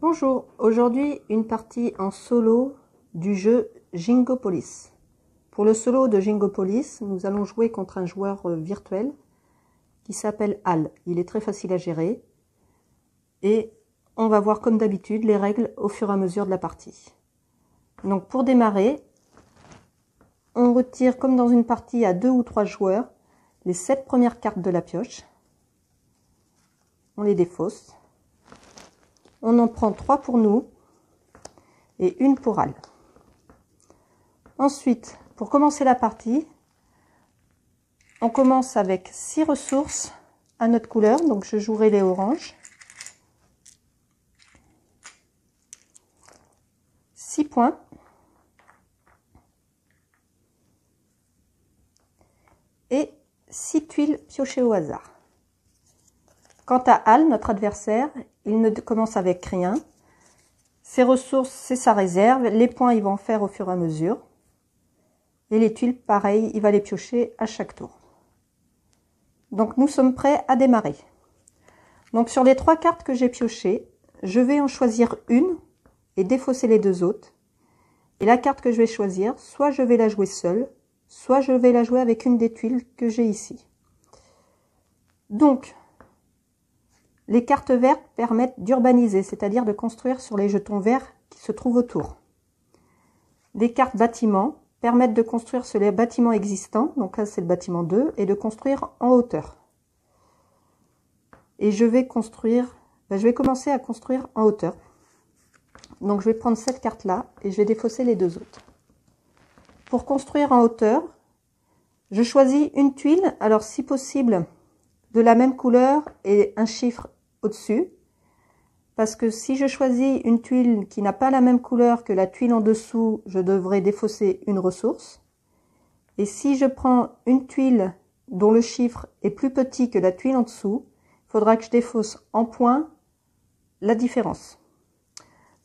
Bonjour, aujourd'hui une partie en solo du jeu Jingopolis. Pour le solo de Jingopolis, nous allons jouer contre un joueur virtuel qui s'appelle Al. Il est très facile à gérer et on va voir comme d'habitude les règles au fur et à mesure de la partie. Donc pour démarrer, on retire comme dans une partie à 2 ou 3 joueurs les 7 premières cartes de la pioche. On les défausse. On en prend 3 pour nous et une pour Al. Ensuite, pour commencer la partie, on commence avec 6 ressources à notre couleur. Donc je jouerai les oranges. 6 points. Et 6 tuiles piochées au hasard. Quant à Al, notre adversaire, il ne commence avec rien. Ses ressources, c'est sa réserve. Les points, il va en faire au fur et à mesure. Et les tuiles, pareil, il va les piocher à chaque tour. Donc nous sommes prêts à démarrer. Donc sur les 3 cartes que j'ai piochées, je vais en choisir une et défausser les 2 autres. Et la carte que je vais choisir, soit je vais la jouer seule, soit je vais la jouer avec une des tuiles que j'ai ici. Donc, les cartes vertes permettent d'urbaniser, c'est-à-dire de construire sur les jetons verts qui se trouvent autour. Les cartes bâtiments permettent de construire sur les bâtiments existants, donc là c'est le bâtiment 2, et de construire en hauteur. Et je vais commencer à construire en hauteur. Donc je vais prendre cette carte-là et je vais défausser les 2 autres. Pour construire en hauteur, je choisis une tuile, alors si possible de la même couleur et un chiffre au-dessus, parce que si je choisis une tuile qui n'a pas la même couleur que la tuile en dessous, je devrais défausser une ressource. Et si je prends une tuile dont le chiffre est plus petit que la tuile en dessous, il faudra que je défausse en points la différence.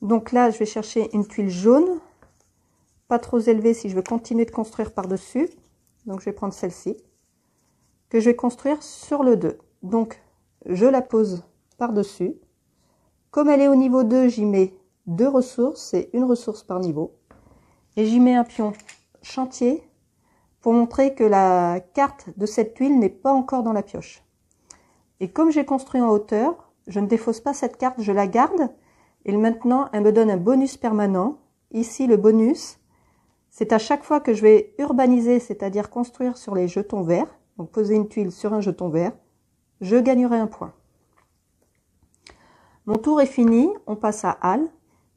Donc là, je vais chercher une tuile jaune, pas trop élevée si je veux continuer de construire par-dessus. Donc je vais prendre celle-ci, que je vais construire sur le 2. Donc je la pose par-dessus. Comme elle est au niveau 2, j'y mets 2 ressources, c'est une ressource par niveau. Et j'y mets un pion chantier pour montrer que la carte de cette tuile n'est pas encore dans la pioche. Et comme j'ai construit en hauteur, je ne défausse pas cette carte, je la garde. Et maintenant, elle me donne un bonus permanent. Ici, le bonus, c'est à chaque fois que je vais urbaniser, c'est-à-dire construire sur les jetons verts, donc poser une tuile sur un jeton vert, je gagnerai un point. Mon tour est fini, on passe à Al,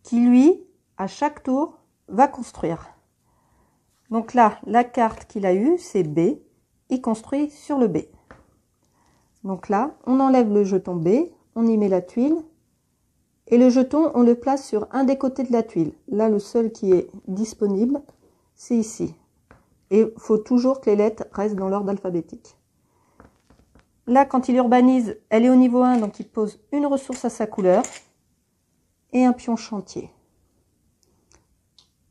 qui lui, à chaque tour, va construire. Donc là, la carte qu'il a eue, c'est B, il construit sur le B. Donc là, on enlève le jeton B, on y met la tuile, et le jeton, on le place sur un des côtés de la tuile. Là, le seul qui est disponible, c'est ici. Et il faut toujours que les lettres restent dans l'ordre alphabétique. Là, quand il urbanise, elle est au niveau 1, donc il pose une ressource à sa couleur et un pion chantier.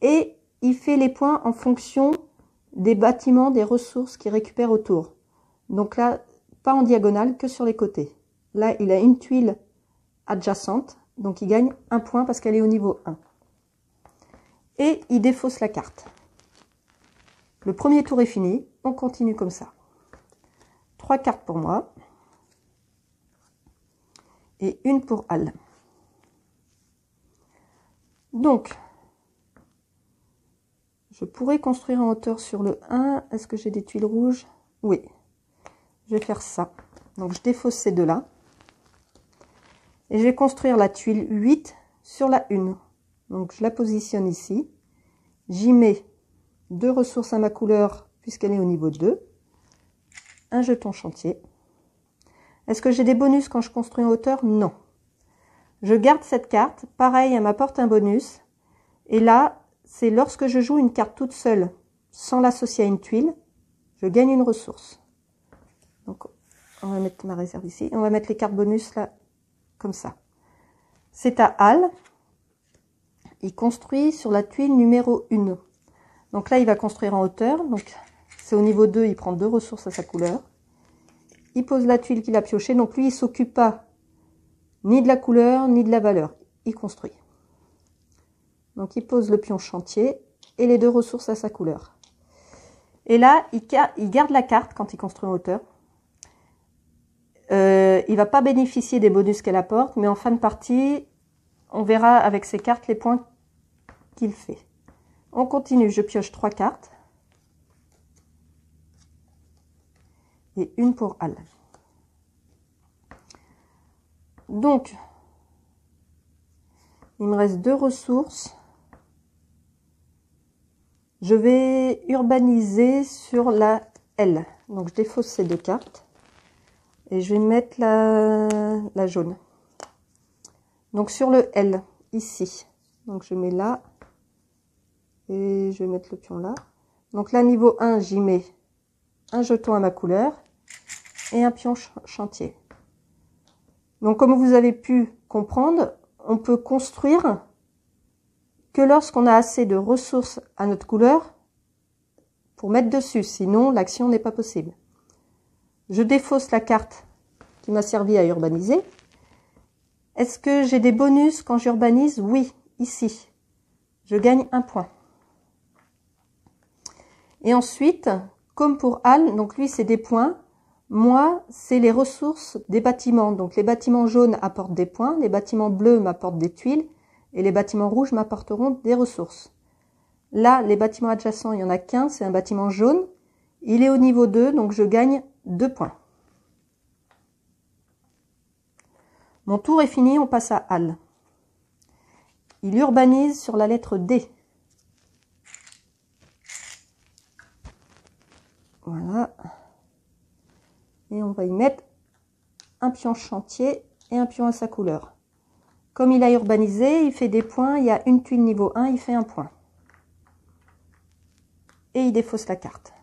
Et il fait les points en fonction des bâtiments, des ressources qu'il récupère autour. Donc là, pas en diagonale, que sur les côtés. Là, il a une tuile adjacente, donc il gagne un point parce qu'elle est au niveau 1. Et il défausse la carte. Le premier tour est fini, on continue comme ça. 3 cartes pour moi. Et une pour Al. Donc, je pourrais construire en hauteur sur le 1. Est-ce que j'ai des tuiles rouges? Oui. Je vais faire ça. Donc, je défausse ces deux-là. Et je vais construire la tuile 8 sur la 1. Donc, je la positionne ici. J'y mets 2 ressources à ma couleur puisqu'elle est au niveau 2. Un jeton chantier. Est-ce que j'ai des bonus quand je construis en hauteur? Non. Je garde cette carte. Pareil, elle m'apporte un bonus. Et là, c'est lorsque je joue une carte toute seule, sans l'associer à une tuile, je gagne une ressource. Donc, on va mettre ma réserve ici. On va mettre les cartes bonus là, comme ça. C'est à Al. Il construit sur la tuile numéro 1. Donc là, il va construire en hauteur. Donc, c'est au niveau 2, il prend 2 ressources à sa couleur. Il pose la tuile qu'il a piochée. Donc lui, il ne s'occupe pas ni de la couleur, ni de la valeur. il construit. Donc il pose le pion chantier et les deux ressources à sa couleur. Et là, il garde la carte quand il construit en hauteur. Il va pas bénéficier des bonus qu'elle apporte, mais en fin de partie, on verra avec ces cartes les points qu'il fait. On continue, je pioche 3 cartes. Et une pour Al. Donc, il me reste 2 ressources. Je vais urbaniser sur la L. Donc, je défausse ces 2 cartes. Et je vais mettre la jaune. Donc, sur le L, ici. Donc, je mets là. Et je vais mettre le pion là. Donc là, niveau 1, j'y mets un jeton à ma couleur. Et un pion chantier. Donc, comme vous avez pu comprendre, on peut construire que lorsqu'on a assez de ressources à notre couleur pour mettre dessus. Sinon, l'action n'est pas possible. Je défausse la carte qui m'a servi à urbaniser. Est-ce que j'ai des bonus quand j'urbanise? Oui, ici. Je gagne 1 point. Et ensuite, comme pour Al, donc lui, c'est des points. Moi, c'est les ressources des bâtiments. Donc, les bâtiments jaunes apportent des points, les bâtiments bleus m'apportent des tuiles et les bâtiments rouges m'apporteront des ressources. Là, les bâtiments adjacents, il n'y en a qu'un, c'est un bâtiment jaune. Il est au niveau 2, donc je gagne 2 points. Mon tour est fini, on passe à Al. Il urbanise sur la lettre D. Voilà. Et on va y mettre un pion chantier et un pion à sa couleur. Comme il a urbanisé, il fait des points. Il y a une tuile niveau 1, il fait 1 point. Et il défausse la carte.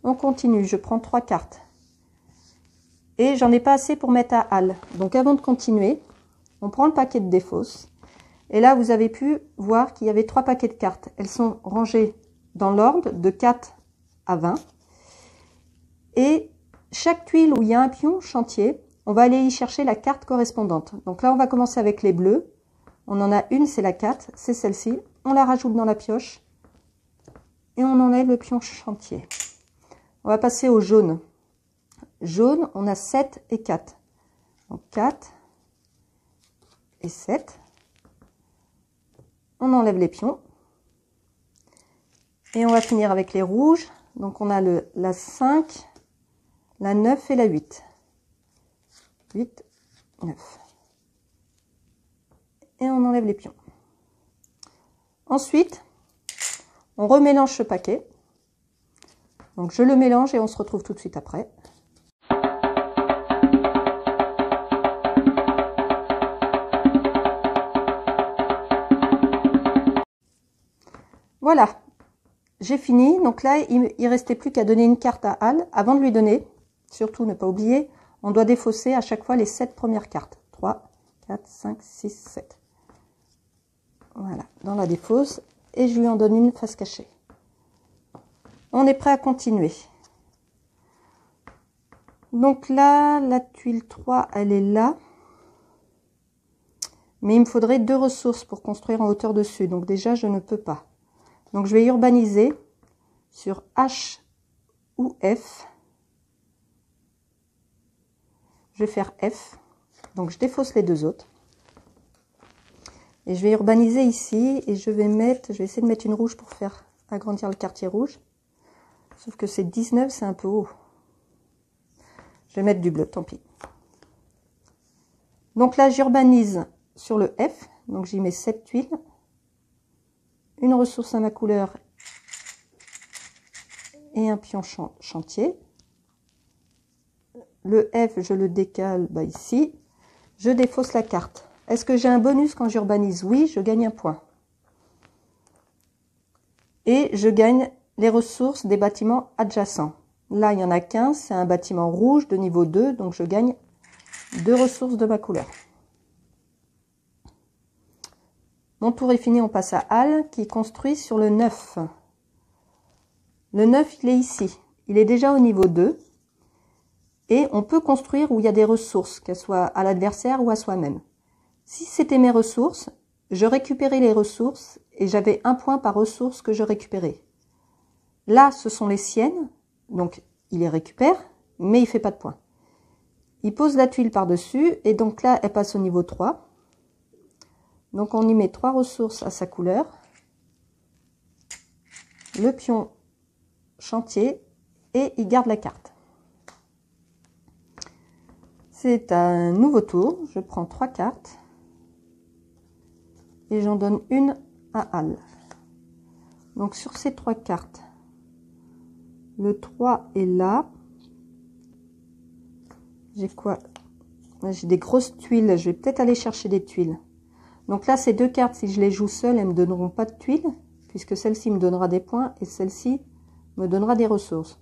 On continue, je prends 3 cartes. Et j'en ai pas assez pour mettre à Al. Donc avant de continuer, on prend le paquet de défausse. Et là, vous avez pu voir qu'il y avait 3 paquets de cartes. Elles sont rangées dans l'ordre de 4 à 20. Et chaque tuile où il y a un pion chantier, on va aller y chercher la carte correspondante. Donc là, on va commencer avec les bleus. On en a une, c'est la 4, c'est celle-ci. On la rajoute dans la pioche et on enlève le pion chantier. On va passer au jaune. Jaune, on a 7 et 4. Donc 4 et 7. On enlève les pions. Et on va finir avec les rouges. Donc on a la 5, la 9 et la 8. 8, 9. Et on enlève les pions. Ensuite, on remélange ce paquet. Donc je le mélange et on se retrouve tout de suite après. Voilà, j'ai fini. Donc là, il restait plus qu'à donner une carte à Al. Avant de lui donner, surtout ne pas oublier, on doit défausser à chaque fois les 7 premières cartes. 3, 4, 5, 6, 7. Voilà, dans la défausse. Et je lui en donne une face cachée. On est prêt à continuer. Donc là, la tuile 3, elle est là. Mais il me faudrait 2 ressources pour construire en hauteur dessus. Donc déjà, je ne peux pas. Donc je vais urbaniser sur H ou F. Je vais faire F. Donc je défausse les 2 autres. Et je vais urbaniser ici et je vais essayer de mettre une rouge pour faire agrandir le quartier rouge. Sauf que c'est 19, c'est un peu haut. Je vais mettre du bleu, tant pis. Donc là, j'urbanise sur le F. Donc j'y mets 7 tuiles. Une ressource à ma couleur et un pion chantier. Le F, je le décale ici. Je défausse la carte. Est-ce que j'ai un bonus quand j'urbanise? Oui, je gagne 1 point. Et je gagne les ressources des bâtiments adjacents. Là, il n'y en a qu'un, c'est un bâtiment rouge de niveau 2, donc je gagne 2 ressources de ma couleur. Mon tour est fini, on passe à Al qui construit sur le 9. Le 9, il est ici. Il est déjà au niveau 2. Et on peut construire où il y a des ressources, qu'elles soient à l'adversaire ou à soi-même. Si c'était mes ressources, je récupérais les ressources et j'avais un point par ressource que je récupérais. Là, ce sont les siennes, donc il les récupère, mais il ne fait pas de points. Il pose la tuile par-dessus et donc là, elle passe au niveau 3. Donc on y met 3 ressources à sa couleur. Le pion chantier et il garde la carte. C'est un nouveau tour, je prends 3 cartes et j'en donne une à Al. Donc sur ces 3 cartes, le 3 est là. J'ai quoi? J'ai des grosses tuiles, je vais peut-être aller chercher des tuiles. Donc là, ces 2 cartes, si je les joue seules, elles ne me donneront pas de tuiles, puisque celle-ci me donnera des points et celle-ci me donnera des ressources.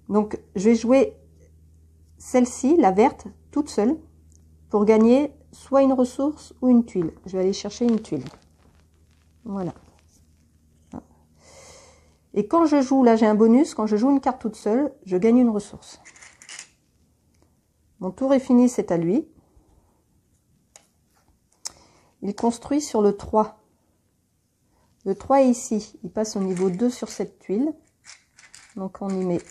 Donc je vais jouer celle-ci, la verte, toute seule, pour gagner soit une ressource ou une tuile. Je vais aller chercher une tuile. Voilà. Et quand je joue, là j'ai un bonus, quand je joue une carte toute seule, je gagne une ressource. Mon tour est fini, c'est à lui. Il construit sur le 3. Le 3 est ici. Il passe au niveau 2 sur cette tuile. Donc on y met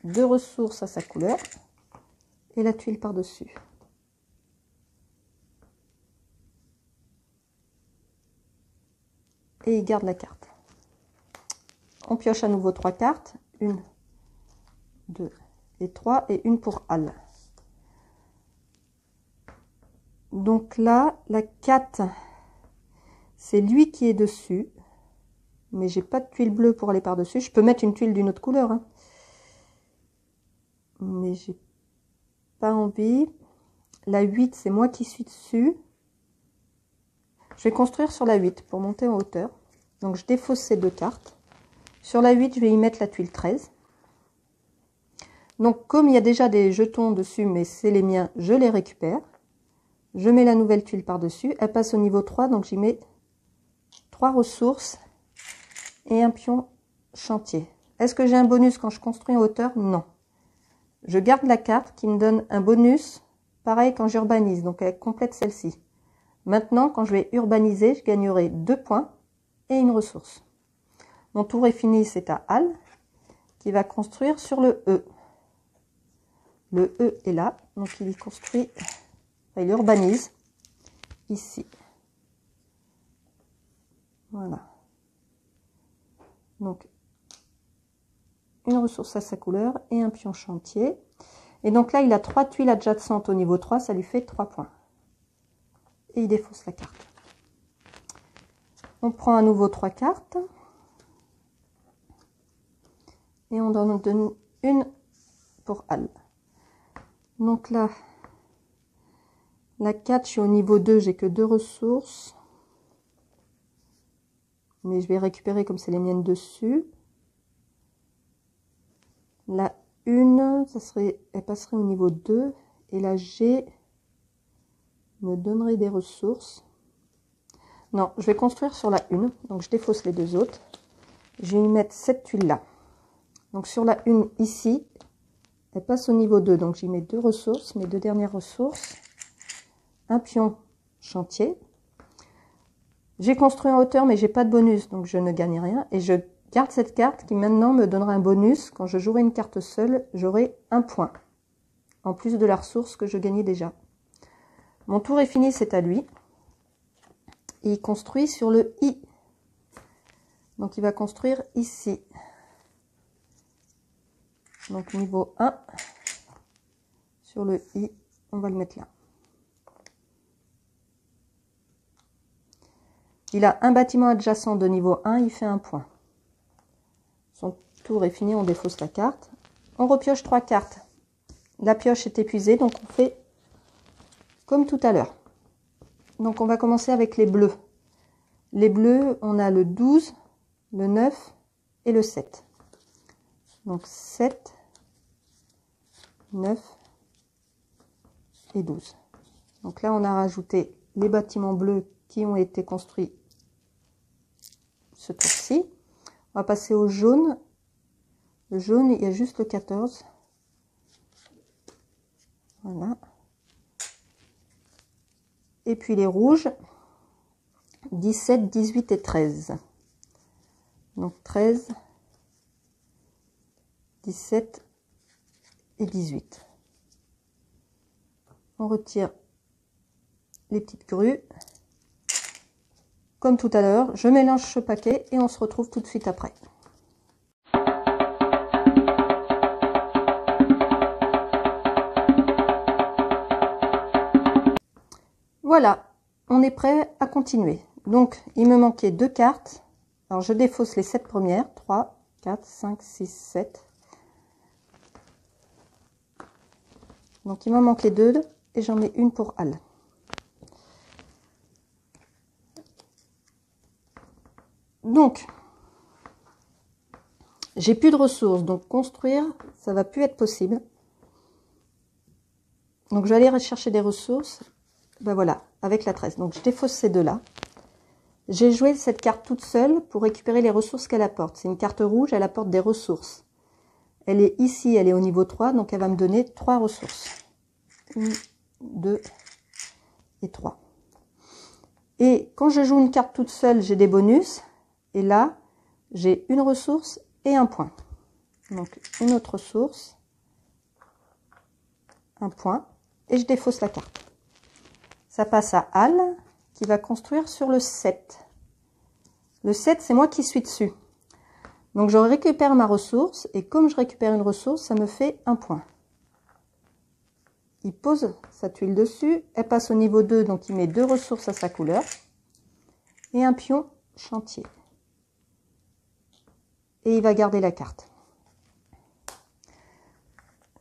2 ressources à sa couleur et la tuile par-dessus. Et il garde la carte. On pioche à nouveau 3 cartes. 1, 2 et 3 et une pour Al. Donc là, la 4, c'est lui qui est dessus. Mais j'ai pas de tuile bleue pour aller par-dessus. Je peux mettre une tuile d'une autre couleur. Hein. Mais j'ai pas envie. La 8, c'est moi qui suis dessus. Je vais construire sur la 8 pour monter en hauteur. Donc je défausse ces 2 cartes. Sur la 8, je vais y mettre la tuile 13. Donc comme il y a déjà des jetons dessus, mais c'est les miens, je les récupère. Je mets la nouvelle tuile par-dessus. Elle passe au niveau 3, donc j'y mets 3 ressources et un pion chantier. Est-ce que j'ai un bonus quand je construis en hauteur? Non. Je garde la carte qui me donne un bonus, pareil quand j'urbanise, donc elle complète celle-ci. Maintenant, quand je vais urbaniser, je gagnerai 2 points et une ressource. Mon tour est fini, c'est à Al, qui va construire sur le E. Le E est là, donc il construit, enfin, il urbanise ici. Voilà. Donc, une ressource à sa couleur et un pion chantier. Et donc là, il a 3 tuiles adjacentes au niveau 3, ça lui fait 3 points. Et il défausse la carte. On prend à nouveau 3 cartes. Et on en donne une pour Al. Donc là, la 4, je suis au niveau 2, j'ai que 2 ressources. Mais je vais récupérer comme c'est les miennes dessus. La 1, elle passerait au niveau 2. Et la G me donnerait des ressources. Non, je vais construire sur la 1. Donc je défausse les 2 autres. Je vais y mettre cette tuile là. Donc sur la 1 ici, elle passe au niveau 2. Donc j'y mets 2 ressources, mes 2 dernières ressources. Un pion chantier. J'ai construit en hauteur, mais j'ai pas de bonus, donc je ne gagne rien. Et je garde cette carte qui maintenant me donnera un bonus. Quand je jouerai une carte seule, j'aurai un point. En plus de la ressource que je gagnais déjà. Mon tour est fini, c'est à lui. Et il construit sur le I. Donc il va construire ici. Donc niveau 1. Sur le I, on va le mettre là. Il a un bâtiment adjacent de niveau 1, il fait un point. Son tour est fini, on défausse la carte. On repioche 3 cartes. La pioche est épuisée, donc on fait comme tout à l'heure. Donc on va commencer avec les bleus. Les bleus, on a le 12, le 9 et le 7. Donc 7, 9 et 12. Donc là, on a rajouté les bâtiments bleus qui ont été construits ce tour-ci. On va passer au jaune. Le jaune, il y a juste le 14. Voilà. Et puis les rouges, 17, 18 et 13. Donc 13, 17 et 18. On retire les petites grues. Comme tout à l'heure, je mélange ce paquet et on se retrouve tout de suite après. Voilà, on est prêt à continuer. Donc, il me manquait 2 cartes. Alors, je défausse les 7 premières. 3, 4, 5, 6, 7. Donc, il me manque les 2 et j'en mets une pour Al. Donc, j'ai plus de ressources. Donc, construire, ça va plus être possible. Donc, je vais aller rechercher des ressources. Ben voilà, avec la 13. Donc, je défausse ces 2-là. J'ai joué cette carte toute seule pour récupérer les ressources qu'elle apporte. C'est une carte rouge, elle apporte des ressources. Elle est ici, elle est au niveau 3, donc elle va me donner 3 ressources. 1, 2 et 3. Et quand je joue une carte toute seule, j'ai des bonus. Et là, j'ai une ressource et un point. Donc, une autre ressource, un point, et je défausse la carte. Ça passe à Al, qui va construire sur le 7. Le 7, c'est moi qui suis dessus. Donc, je récupère ma ressource, et comme je récupère une ressource, ça me fait un point. Il pose sa tuile dessus, elle passe au niveau 2, donc il met 2 ressources à sa couleur, et un pion chantier. Et il va garder la carte.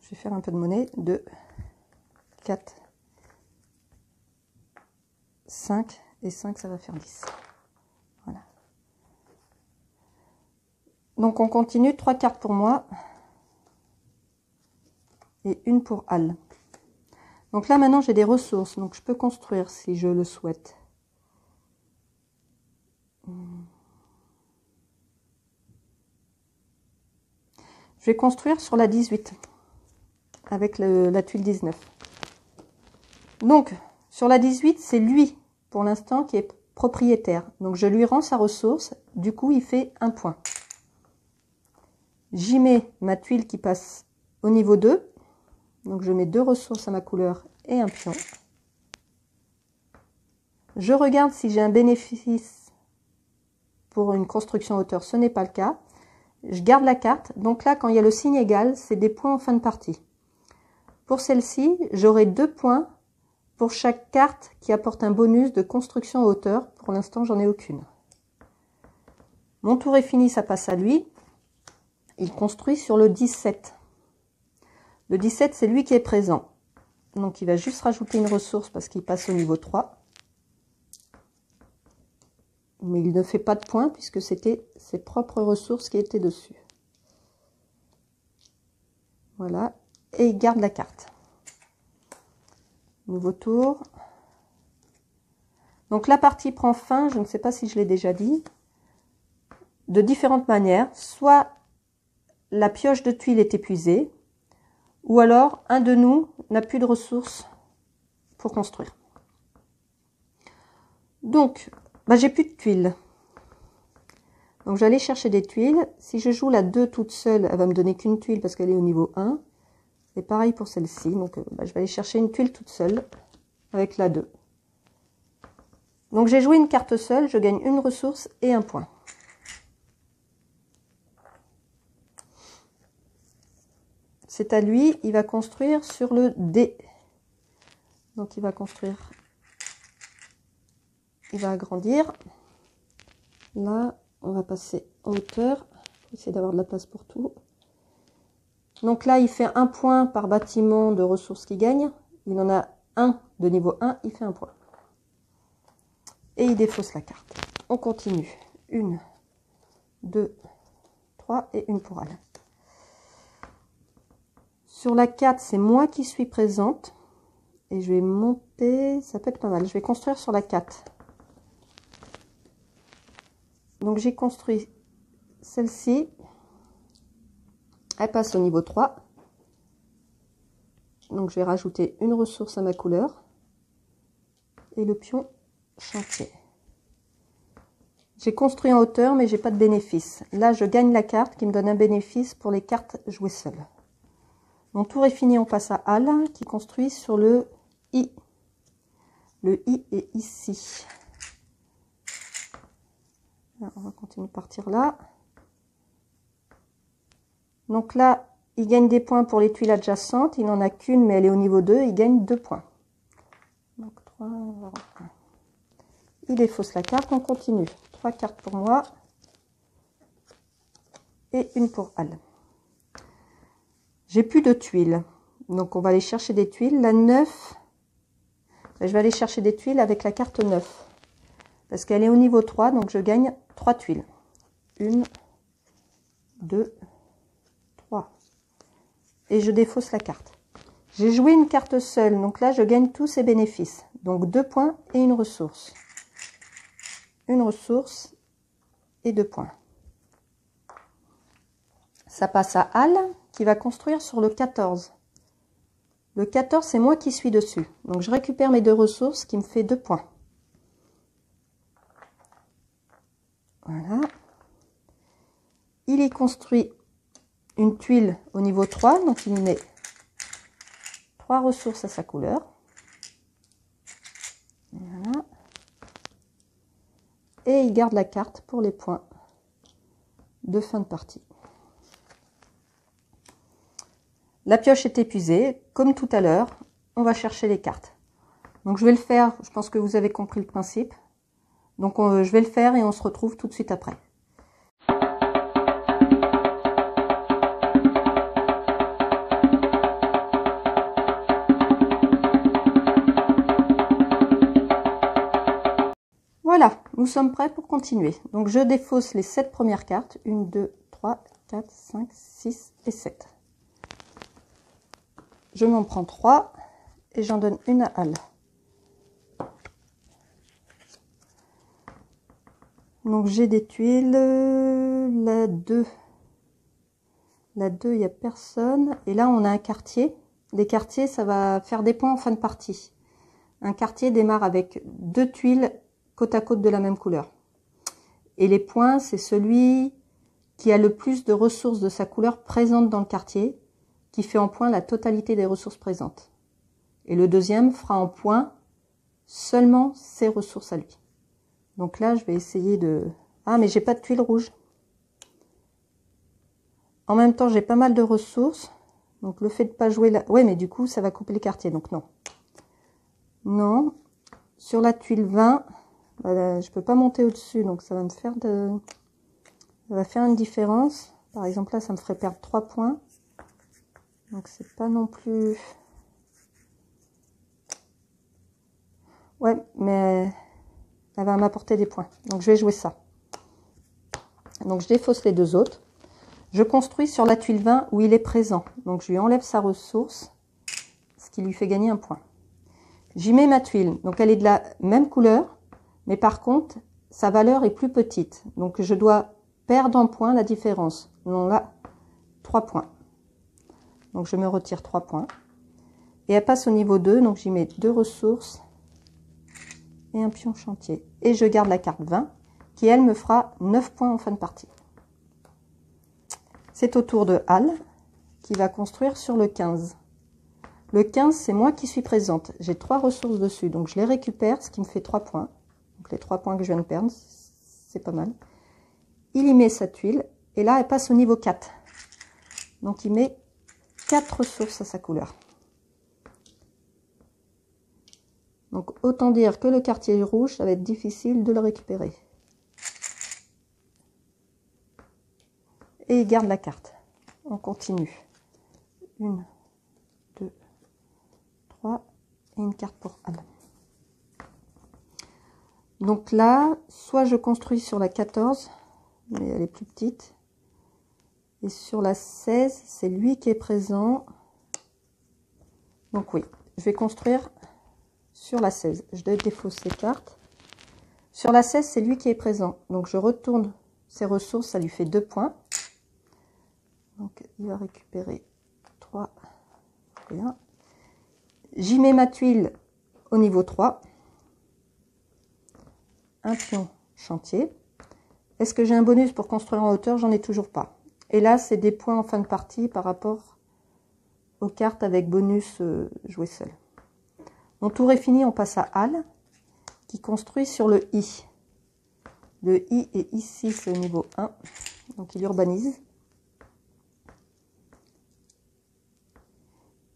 Je vais faire un peu de monnaie. 2, 4, 5, et 5, ça va faire 10. Voilà. Donc on continue, 3 cartes pour moi, et une pour Al. Donc là maintenant j'ai des ressources, donc je peux construire si je le souhaite. Je vais construire sur la 18 avec la tuile 19. Donc sur la 18, c'est lui pour l'instant qui est propriétaire. Donc je lui rends sa ressource, du coup il fait un point. J'y mets ma tuile qui passe au niveau 2. Donc je mets 2 ressources à ma couleur et un pion. Je regarde si j'ai un bénéfice pour une construction hauteur, ce n'est pas le cas. Je garde la carte, donc là quand il y a le signe égal, c'est des points en fin de partie. Pour celle-ci, j'aurai 2 points pour chaque carte qui apporte un bonus de construction hauteur. Pour l'instant, j'en ai aucune. Mon tour est fini, ça passe à lui. Il construit sur le 17. Le 17, c'est lui qui est présent. Donc il va juste rajouter une ressource parce qu'il passe au niveau 3. Mais il ne fait pas de points puisque c'était ses propres ressources qui étaient dessus. Voilà. Et il garde la carte. Nouveau tour. Donc la partie prend fin, je ne sais pas si je l'ai déjà dit, de différentes manières. Soit la pioche de tuiles est épuisée, ou alors un de nous n'a plus de ressources pour construire. Donc, j'ai plus de tuiles. Donc j'allais chercher des tuiles. Si je joue la 2 toute seule, elle va me donner qu'une tuile parce qu'elle est au niveau 1. Et pareil pour celle-ci. Donc je vais aller chercher une tuile toute seule avec la 2. Donc j'ai joué une carte seule, je gagne une ressource et un point. C'est à lui, il va construire sur le D. Donc il va construire, il va agrandir. Là, on va passer en hauteur, pour essayer d'avoir de la place pour tout. Donc là, il fait un point par bâtiment de ressources qu'il gagne. Il en a un de niveau 1, il fait un point. Et il défausse la carte. On continue. 1, 2, 3 et une pour elle. Sur la 4, c'est moi qui suis présente. Et je vais monter, ça peut être pas mal. Je vais construire sur la 4. Donc j'ai construit celle-ci. Elle passe au niveau 3. Donc je vais rajouter une ressource à ma couleur. et le pion chantier. J'ai construit en hauteur, mais j'ai pas de bénéfice. Là, je gagne la carte qui me donne un bénéfice pour les cartes jouées seules. Mon tour est fini, on passe à Al, qui construit sur le I. Le I est ici. Alors, on va continuer de partir là. Donc là, il gagne des points pour les tuiles adjacentes. Il n'en a qu'une, mais elle est au niveau 2. Il gagne 2 points. Donc 3, il défausse la carte, on continue. 3 cartes pour moi. Et une pour Al. J'ai plus de tuiles. Donc on va aller chercher des tuiles. La 9, je vais aller chercher des tuiles avec la carte 9. Parce qu'elle est au niveau 3, donc je gagne 3 tuiles. 1, 2, 3. Et je défausse la carte. J'ai joué une carte seule, donc là je gagne tous ses bénéfices. Donc 2 points et une ressource. Une ressource et 2 points. Ça passe à Al qui va construire sur le 14. Le 14, c'est moi qui suis dessus. Donc je récupère mes 2 ressources qui me fait 2 points. Voilà. Il y construit une tuile au niveau 3, donc il met 3 ressources à sa couleur. Voilà. Et il garde la carte pour les points de fin de partie. La pioche est épuisée, comme tout à l'heure, on va chercher les cartes. Donc je vais le faire, je pense que vous avez compris le principe. Donc je vais le faire et on se retrouve tout de suite après. Voilà, nous sommes prêts pour continuer. Donc je défausse les 7 premières cartes. 1, 2, 3, 4, 5, 6 et 7. Je m'en prends 3 et j'en donne une à Al. Donc j'ai des tuiles, la 2, il n'y a personne. Et là on a un quartier. Les quartiers, ça va faire des points en fin de partie. Un quartier démarre avec 2 tuiles côte à côte de la même couleur. Et les points, c'est celui qui a le plus de ressources de sa couleur présentes dans le quartier, qui fait en point la totalité des ressources présentes. Et le deuxième fera en point seulement ses ressources à lui. Donc là, je vais essayer de... Ah, mais j'ai pas de tuiles rouges. En même temps, j'ai pas mal de ressources. Donc le fait de pas jouer là... Ouais, mais du coup, ça va couper les quartiers, donc non. Non. Sur la tuile 20, voilà, je peux pas monter au-dessus, donc ça va me faire de... Ça va faire une différence. Par exemple, là, ça me ferait perdre 3 points. Donc c'est pas non plus... Ouais, mais elle va m'apporter des points. Donc je vais jouer ça. Donc je défausse les 2 autres. Je construis sur la tuile 20 où il est présent. Donc je lui enlève sa ressource, ce qui lui fait gagner un point. J'y mets ma tuile. Donc elle est de la même couleur, mais par contre, sa valeur est plus petite. Donc je dois perdre en points la différence. Non, là, 3 points. Donc je me retire 3 points. Et elle passe au niveau 2, donc j'y mets 2 ressources et un pion chantier. Et je garde la carte 20, qui elle me fera 9 points en fin de partie. C'est au tour de Al, qui va construire sur le 15. Le 15, c'est moi qui suis présente. J'ai 3 ressources dessus, donc je les récupère, ce qui me fait 3 points. Donc les 3 points que je viens de perdre, c'est pas mal. Il y met sa tuile, et là, elle passe au niveau 4. Donc il met 4 ressources à sa couleur. Donc autant dire que le quartier rouge, ça va être difficile de le récupérer. Et il garde la carte. On continue. 1, 2, 3 et une carte pour Al. Donc là, soit je construis sur la 14, mais elle est plus petite. Et sur la 16, c'est lui qui est présent. Donc oui, je vais construire sur la 16. Je dois défausser ces cartes. Sur la 16, c'est lui qui est présent. Donc je retourne ses ressources, ça lui fait 2 points. Donc il va récupérer 3 et 1. J'y mets ma tuile au niveau 3. un pion chantier. Est-ce que j'ai un bonus pour construire en hauteur? J'en ai toujours pas. Et là, c'est des points en fin de partie par rapport aux cartes avec bonus joué seul. Mon tour est fini, on passe à Al, qui construit sur le I. Le I est ici, c'est au niveau 1, donc il urbanise.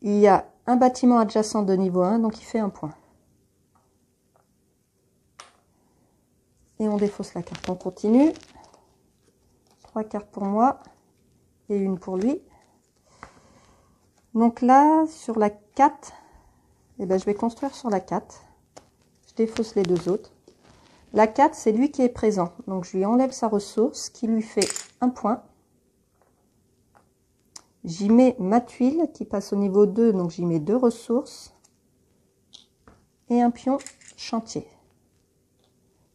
Il y a un bâtiment adjacent de niveau 1, donc il fait un point. Et on défausse la carte. On continue. 3 cartes pour moi et une pour lui. Donc là, sur la 4, eh ben, je vais construire sur la 4. Je défausse les deux autres. La 4, c'est lui qui est présent. Donc je lui enlève sa ressource qui lui fait un point. J'y mets ma tuile qui passe au niveau 2, donc j'y mets 2 ressources. Et un pion chantier.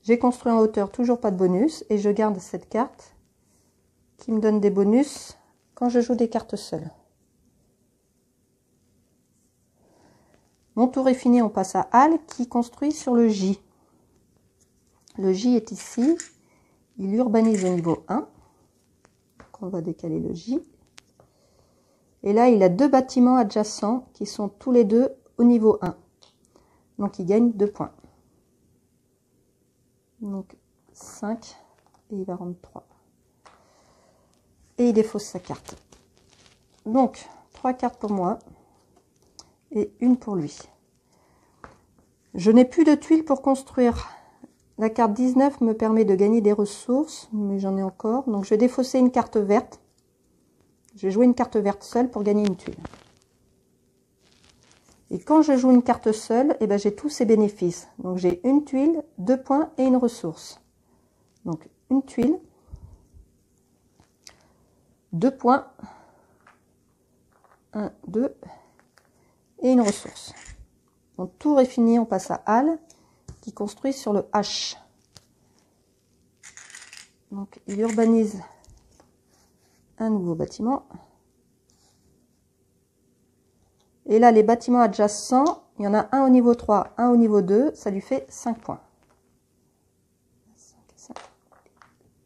J'ai construit en hauteur, toujours pas de bonus. Et je garde cette carte qui me donne des bonus quand je joue des cartes seules. Mon tour est fini, on passe à Al qui construit sur le J. Le J est ici, il urbanise au niveau 1. Donc on va décaler le J. Et là, il a 2 bâtiments adjacents qui sont tous les deux au niveau 1. Donc il gagne 2 points. Donc 5 et il va rendre 3. Et il défausse sa carte. Donc 3 cartes pour moi et une pour lui. Je n'ai plus de tuiles pour construire. La carte 19 me permet de gagner des ressources, mais j'en ai encore. Donc je vais défausser une carte verte. Je vais jouer une carte verte seule pour gagner une tuile. Et quand je joue une carte seule, eh ben, j'ai tous ces bénéfices. Donc j'ai une tuile, 2 points et une ressource. Donc une tuile, 2 points, 1, 2 et une ressource. Mon tour est fini, on passe à Al qui construit sur le H. Donc il urbanise un nouveau bâtiment. Et là, les bâtiments adjacents, il y en a un au niveau 3, un au niveau 2, ça lui fait 5 points. 5, 5,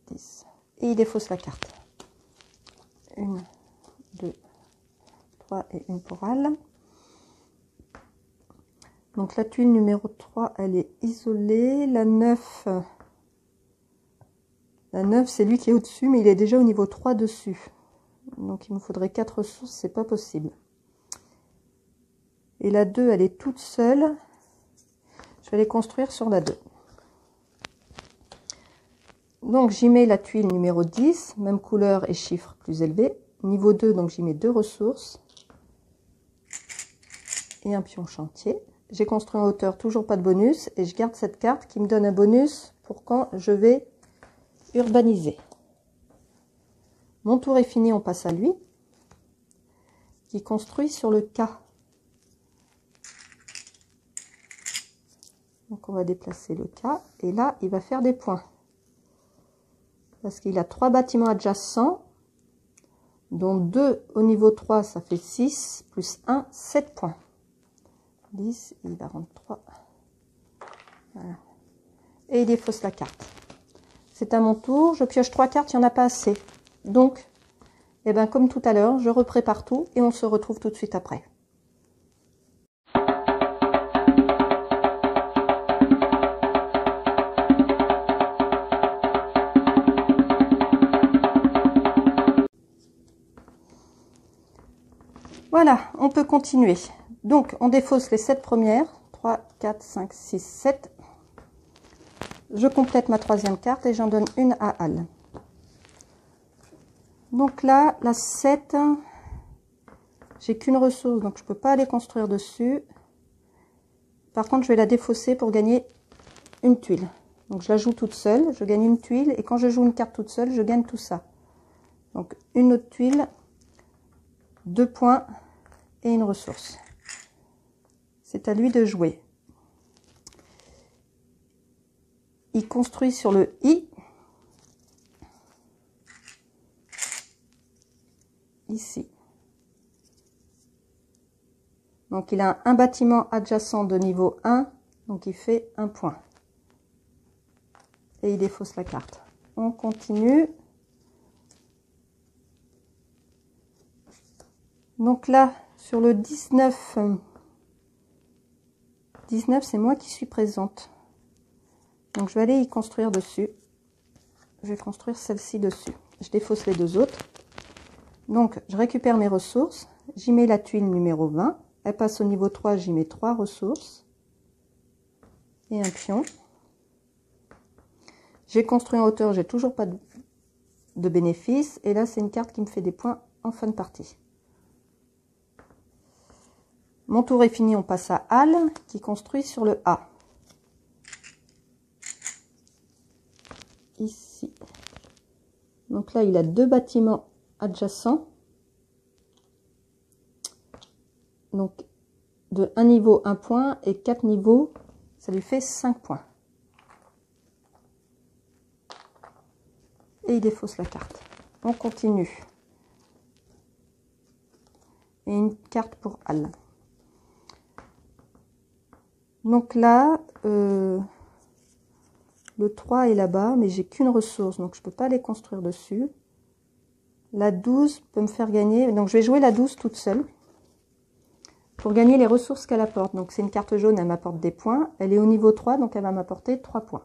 10. Et il défausse la carte. 1, 2, 3 et une pour Al. Donc la tuile numéro 3, elle est isolée. La 9, c'est lui qui est au-dessus, mais il est déjà au niveau 3 dessus. Donc il me faudrait 4 ressources, c'est pas possible. Et la 2, elle est toute seule. Je vais les construire sur la 2. Donc j'y mets la tuile numéro 10, même couleur et chiffre plus élevé. Niveau 2, donc j'y mets 2 ressources. Et un pion chantier. J'ai construit en hauteur, toujours pas de bonus. Et je garde cette carte qui me donne un bonus pour quand je vais urbaniser. Mon tour est fini, on passe à lui. Qui construit sur le K. Donc on va déplacer le K. Et là, il va faire des points. Parce qu'il a 3 bâtiments adjacents. Dont 2 au niveau 3, ça fait 6. Plus 1, 7 points. 10, il va rendre 3. Voilà. Et il défausse la carte. C'est à mon tour. Je pioche 3 cartes, il n'y en a pas assez. Donc, eh ben, comme tout à l'heure, je reprépare tout et on se retrouve tout de suite après. Voilà, on peut continuer. Donc, on défausse les 7 premières. 3, 4, 5, 6, 7. Je complète ma 3e carte et j'en donne une à Al. Donc là, la 7, j'ai qu'une ressource, donc je ne peux pas aller construire dessus. Par contre, je vais la défausser pour gagner une tuile. Donc je la joue toute seule, je gagne une tuile. Et quand je joue une carte toute seule, je gagne tout ça. Donc une autre tuile, 2 points et une ressource. C'est à lui de jouer. Il construit sur le I. Ici. Donc il a un bâtiment adjacent de niveau 1, donc il fait un point. et il défausse la carte. On continue. Donc là, sur le 19, 19, c'est moi qui suis présente. Donc je vais aller y construire dessus. Je vais construire celle-ci dessus. Je défausse les deux autres. Donc je récupère mes ressources. J'y mets la tuile numéro 20. Elle passe au niveau 3, j'y mets 3 ressources. Et un pion. J'ai construit en hauteur, j'ai toujours pas de bénéfice. Et là, c'est une carte qui me fait des points en fin de partie. Mon tour est fini, on passe à Al, qui construit sur le A. Ici. Donc là, il a 2 bâtiments adjacents. Donc, de 1 niveau, 1 point, et 4 niveaux, ça lui fait 5 points. Et il défausse la carte. On continue. Et une carte pour Al. Donc là, le 3 est là-bas, mais j'ai qu'une ressource, donc je ne peux pas les construire dessus. La 12 peut me faire gagner, donc je vais jouer la 12 toute seule, pour gagner les ressources qu'elle apporte. Donc c'est une carte jaune, elle m'apporte des points. Elle est au niveau 3, donc elle va m'apporter 3 points.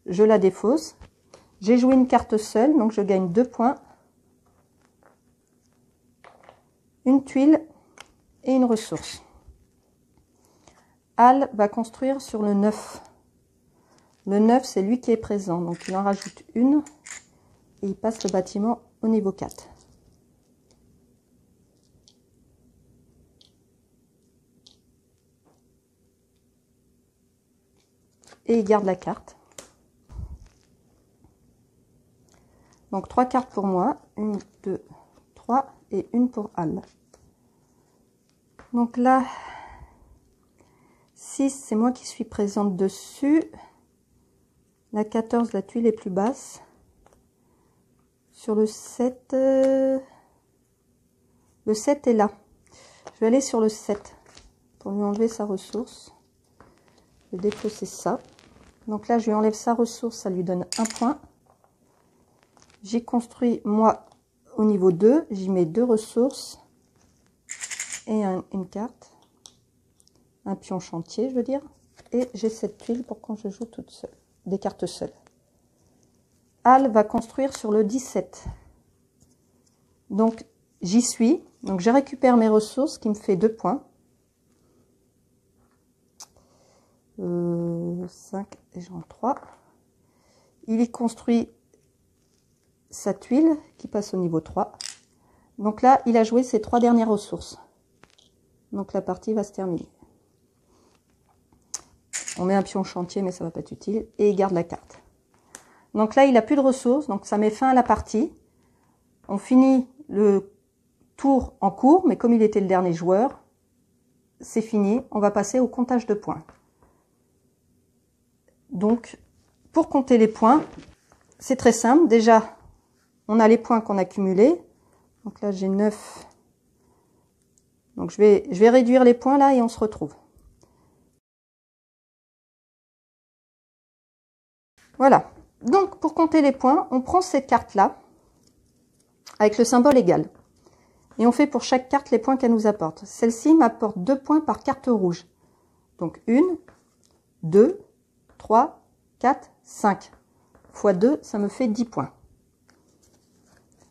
Je la défausse. J'ai joué une carte seule, donc je gagne 2 points. Une tuile et une ressource. Al va construire sur le 9. Le 9, c'est lui qui est présent, donc il en rajoute une. Et il passe le bâtiment au niveau 4. Et il garde la carte. Donc 3 cartes pour moi. 1, 2, 3 et une pour Al. Donc là, 6, c'est moi qui suis présente dessus. La 14, la tuile est plus basse. Sur le 7, le 7 est là. Je vais aller sur le 7 pour lui enlever sa ressource. Je vais défausser ça. Donc là, je lui enlève sa ressource, ça lui donne 1 point. J'ai construit, moi, au niveau 2, j'y mets 2 ressources et une carte. Un pion chantier, je veux dire. Et j'ai cette tuile pour quand je joue toute seule, des cartes seules. Al va construire sur le 17. Donc, j'y suis. Donc, je récupère mes ressources qui me fait 2 points. 5 et j'en ai 3. Il y construit sa tuile qui passe au niveau 3. Donc là, il a joué ses 3 dernières ressources. Donc la partie va se terminer. On met un pion chantier, mais ça va pas être utile. Et il garde la carte. Donc là, il n'a plus de ressources. Donc ça met fin à la partie. On finit le tour en cours, mais comme il était le dernier joueur, c'est fini. On va passer au comptage de points. Donc, pour compter les points, c'est très simple. Déjà, on a les points qu'on a cumulés. Donc là, j'ai 9. Donc, je vais réduire les points là et on se retrouve. Voilà. Donc, pour compter les points, on prend cette carte-là avec le symbole égal. Et on fait pour chaque carte les points qu'elle nous apporte. Celle-ci m'apporte 2 points par carte rouge. Donc, 1, 2, 3, 4, 5. Fois 2, ça me fait 10 points.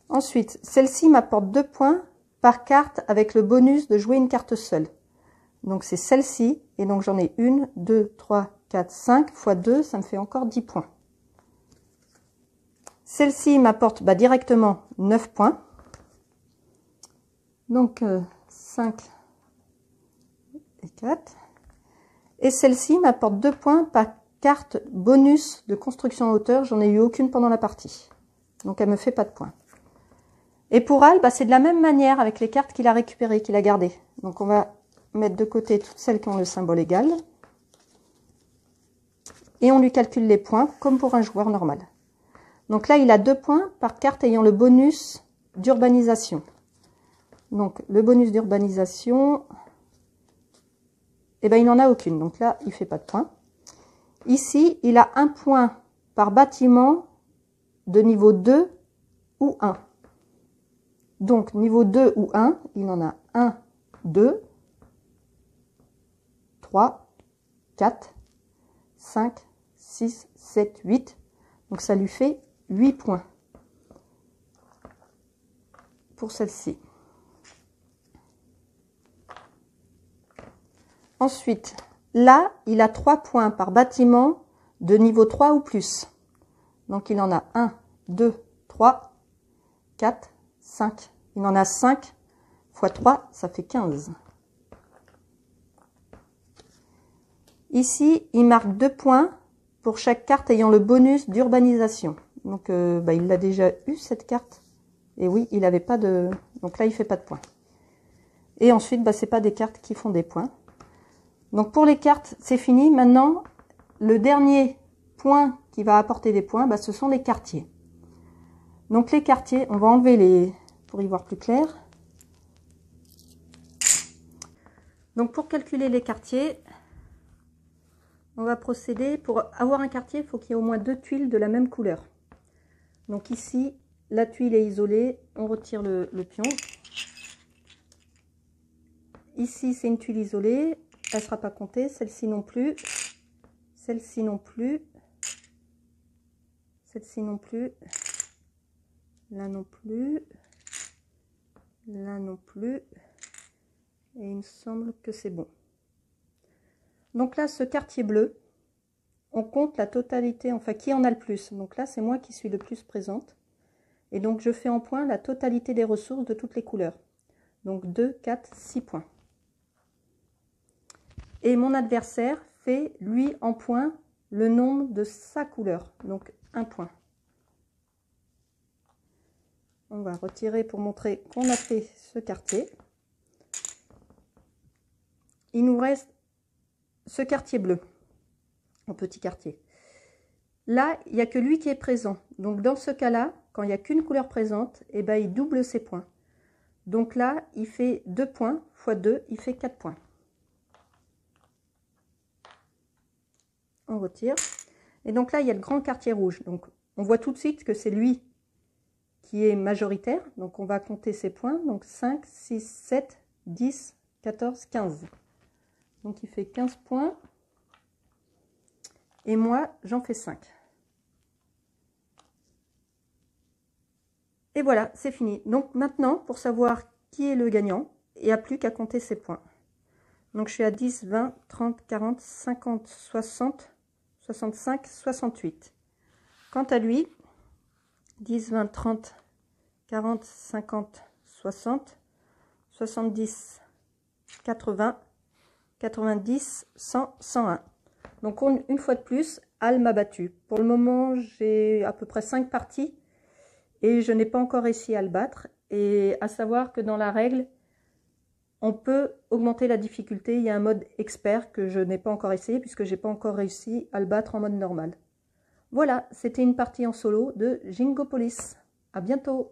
Ensuite, celle-ci m'apporte 2 points par carte avec le bonus de jouer une carte seule. Donc, c'est celle-ci. Et donc, j'en ai 1, 2, 3, 4, 5. Fois 2, ça me fait encore 10 points. Celle-ci m'apporte directement 9 points. Donc, 5 et 4. Et celle-ci m'apporte 2 points par carte bonus de construction en hauteur. J'en ai eu aucune pendant la partie. Donc, elle me fait pas de points. Et pour Al, c'est de la même manière avec les cartes qu'il a récupérées, qu'il a gardées. Donc, on va mettre de côté toutes celles qui ont le symbole égal. Et on lui calcule les points comme pour un joueur normal. Donc là, il a 2 points par carte ayant le bonus d'urbanisation. Donc, le bonus d'urbanisation, il n'en a aucune. Donc là, il ne fait pas de points. Ici, il a un point par bâtiment de niveau 2 ou 1. Donc, niveau 2 ou 1, il en a 1, 2, 3, 4, 5, 6, 7, 8. Donc, ça lui fait 8 points pour celle-ci. Ensuite, là, il a 3 points par bâtiment de niveau 3 ou plus. Donc, il en a 1, 2, 3, 4, 5. Il en a 5 x 3, ça fait 15. Ici, il marque 2 points pour chaque carte ayant le bonus d'urbanisation. Donc, il l'a déjà eu, cette carte. Et oui, il n'avait pas de... Donc là, il ne fait pas de points. Et ensuite, ce n'est pas des cartes qui font des points. Donc, pour les cartes, c'est fini. Maintenant, le dernier point qui va apporter des points, ce sont les quartiers. Donc, les quartiers, on va enlever les... pour y voir plus clair. Donc, pour calculer les quartiers, on va procéder. Pour avoir un quartier, il faut qu'il y ait au moins 2 tuiles de la même couleur. Donc, ici, la tuile est isolée. On retire le pion. Ici, c'est une tuile isolée. Elle ne sera pas comptée. Celle-ci non plus. Celle-ci non plus. Celle-ci non plus. Là non plus. Là non plus. Et il me semble que c'est bon. Donc là, ce quartier bleu, on compte la totalité, enfin qui en a le plus. Donc là, c'est moi qui suis le plus présente. Et donc, je fais en points la totalité des ressources de toutes les couleurs. Donc 2, 4, 6 points. Et mon adversaire fait, lui, en points, le nombre de sa couleur. Donc 1 point. On va retirer pour montrer qu'on a fait ce quartier. Il nous reste ce quartier bleu, un petit quartier. Là, il n'y a que lui qui est présent. Donc, dans ce cas-là, quand il n'y a qu'une couleur présente, il double ses points. Donc là, il fait 2 points x 2, il fait 4 points. On retire. Et donc là, il y a le grand quartier rouge. Donc, on voit tout de suite que c'est lui qui est majoritaire. Donc, on va compter ses points. Donc, 5, 6, 7, 10, 14, 15. Donc, il fait 15 points. Et moi, j'en fais 5. Et voilà, c'est fini. Donc, maintenant, pour savoir qui est le gagnant, il n'y a plus qu'à compter ses points. Donc, je suis à 10, 20, 30, 40, 50, 60, 65, 68. Quant à lui, 10, 20, 30, 40, 50, 60, 70, 80, 90, 100, 101. Donc, une fois de plus, Al m'a battu. Pour le moment, j'ai à peu près 5 parties et je n'ai pas encore réussi à le battre. Et à savoir que dans la règle, on peut augmenter la difficulté. Il y a un mode expert que je n'ai pas encore essayé puisque je n'ai pas encore réussi à le battre en mode normal. Voilà, c'était une partie en solo de Jingopolis. À bientôt!